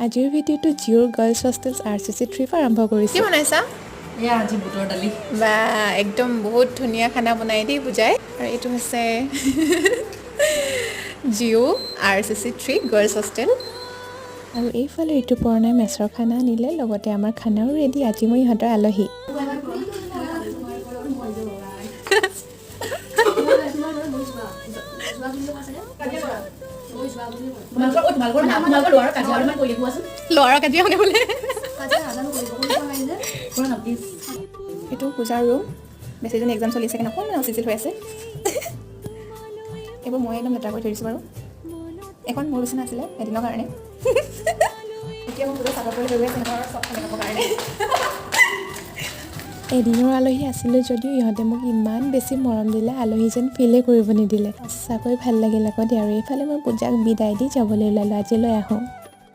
আজিৰ ভিডিঅ'টো জিঅ'ৰ গাৰ্লছ হোষ্টেল RCC 3 পৰা আৰম্ভ কৰিছোঁ। কি বনাইছা? এয়া আজি বুটৰ দালি। বা একদম বহুত ধুনীয়া খানা বনাই দেই বুজাই। আৰু এইটো হৈছে জিঅ' RCC 3 গাৰ্লছ হোষ্টেল। আৰু এইফালে ঋতুপৰ্ণাই মেছৰ খানা আনিলে, লগতে আমাৰ খানাও ৰেডি। আজি মই ইহঁতৰ আলহী। ল'ৰা কাজিয়া শুনে বোলে। এইটো পূজাৰ ৰুম। বেছিজনী এক্সাম চলি আছে কাৰণে অকণমান অচিছিল হৈ আছে। এইবোৰ মই একদম লেতেৰা কৰি থৈ দিছোঁ বাৰু। এখন মোৰ বিচনা আছিলে এদিনৰ কাৰণে। এতিয়া মই পূজা চাদৰ কৰি লৈ গৈ আছে চব খালে খাবৰ কাৰণে। এদিনৰ আলহী আছিলোঁ যদিও ইহঁতে মোক ইমান বেছি মৰম দিলে, আলহী যেন ফিলেই কৰিব নিদিলে। সঁচাকৈ ভাল লাগিল আকৌ দেই। আৰু এইফালে মই পূজাক বিদায় দি যাবলৈ ওলালোঁ। আজিলৈ আহোঁ।